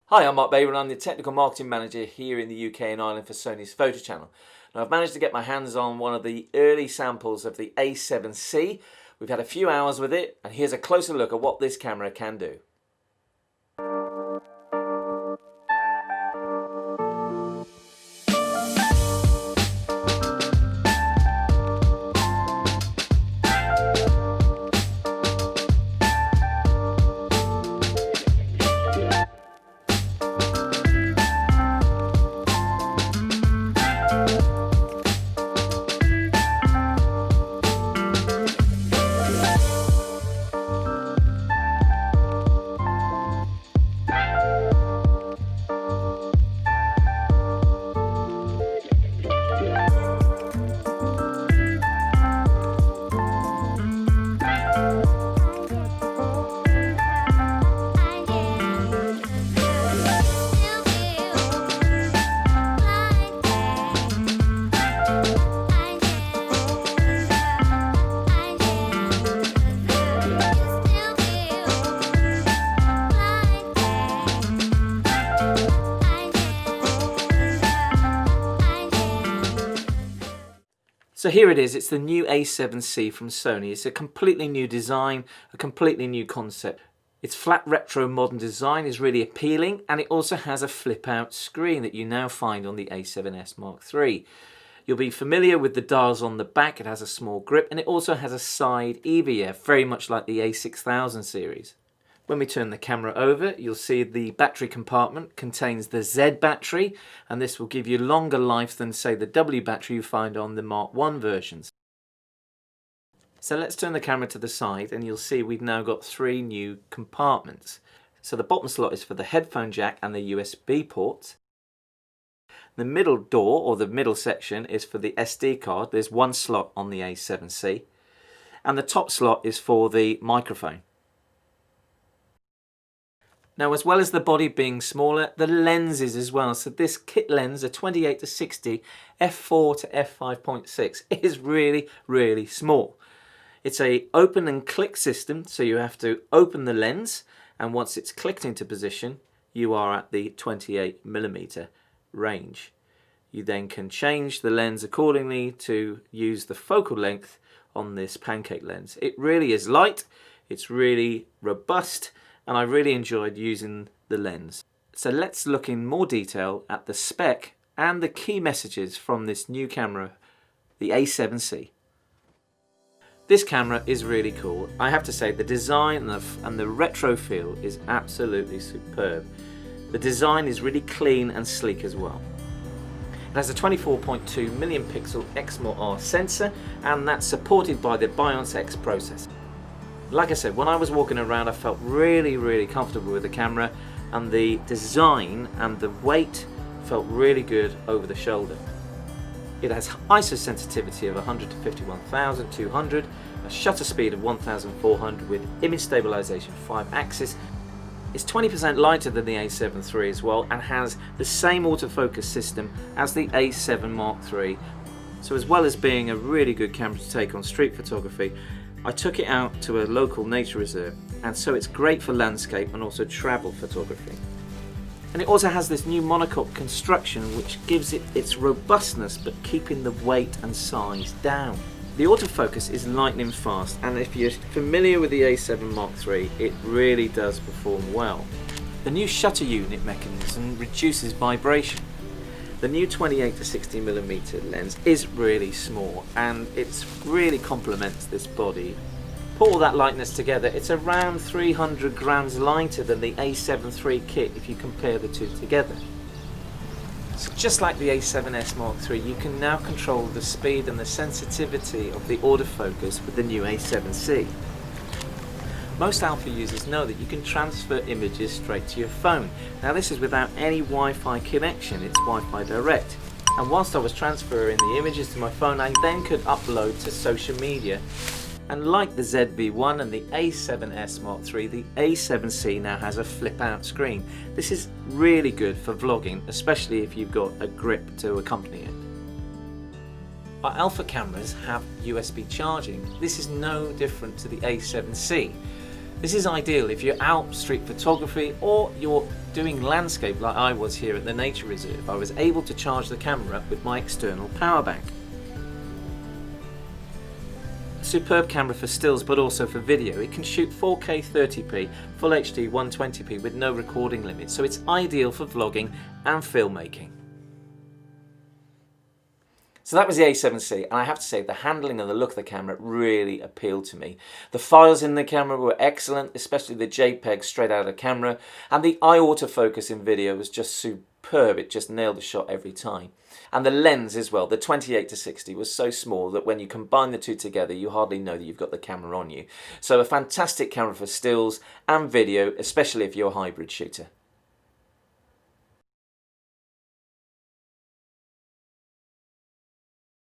Hi, I'm Mark Baber and I'm the Technical Marketing Manager here in the UK and Ireland for Sony's photo channel. Now I've managed to get my hands on one of the early samples of the A7c. We've had a few hours with it and here's a closer look at what this camera can do. So here it is, it's the new A7c from Sony. It's a completely new design, a completely new concept. Its flat retro modern design is really appealing, and it also has a flip out screen that you now find on the A7S Mark III. You'll be familiar with the dials on the back. It has a small grip and it also has a side EVF, very much like the A6000 series. When we turn the camera over, you'll see the battery compartment contains the Z battery, and this will give you longer life than, say, the W battery you find on the Mark I versions. So let's turn the camera to the side and you'll see we've now got three new compartments. So the bottom slot is for the headphone jack and the USB port. The middle door, or the middle section, is for the SD card. There's one slot on the A7c. And the top slot is for the microphone. Now, as well as the body being smaller, the lenses as well. So this kit lens, a 28-60 f4 to f5.6, is really, really small. It's a open and click system, so you have to open the lens, and once it's clicked into position, you are at the 28mm range. You then can change the lens accordingly to use the focal length on this pancake lens. It really is light, it's really robust, and I really enjoyed using the lens. So let's look in more detail at the spec and the key messages from this new camera, the A7c. This camera is really cool. I have to say the design and the retro feel is absolutely superb. The design is really clean and sleek as well. It has a 24.2 million pixel Exmor-R sensor, and that's supported by the Bionic X processor. Like I said, when I was walking around I felt really comfortable with the camera, and the design and the weight felt really good over the shoulder. It has ISO sensitivity of 100 to 51,200, a shutter speed of 1,400 with image stabilization 5-axis. It's 20% lighter than the A7 III as well, and has the same autofocus system as the A7 Mark III. So as well as being a really good camera to take on street photography, I took it out to a local nature reserve, and so it's great for landscape and also travel photography. And it also has this new monocoque construction which gives it its robustness but keeping the weight and size down. The autofocus is lightning fast, and if you're familiar with the A7 Mark III, it really does perform well. The new shutter unit mechanism reduces vibration. The new 28-60mm lens is really small, and it really complements this body. Put all that lightness together, it's around 300 grams lighter than the A7 III kit if you compare the two together. So just like the A7S Mark III, you can now control the speed and the sensitivity of the autofocus with the new A7c. Most alpha users know that you can transfer images straight to your phone. Now this is without any Wi-Fi connection, it's Wi-Fi direct. And whilst I was transferring the images to my phone, I then could upload to social media. And like the ZV-1 and the A7S Mark III, the A7c now has a flip out screen. This is really good for vlogging, especially if you've got a grip to accompany it. Our alpha cameras have USB charging. This is no different to the A7c. This is ideal if you're out street photography or you're doing landscape like I was here at the nature reserve. I was able to charge the camera with my external power bank. Superb camera for stills but also for video. It can shoot 4K 30p, Full HD 120p with no recording limit, so it's ideal for vlogging and filmmaking. So that was the A7c, and I have to say the handling and the look of the camera really appealed to me. The files in the camera were excellent, especially the JPEG straight out of the camera, and the eye autofocus in video was just superb. It just nailed the shot every time. And the lens as well, the 28-60 was so small that when you combine the two together you hardly know that you've got the camera on you. So a fantastic camera for stills and video, especially if you're a hybrid shooter.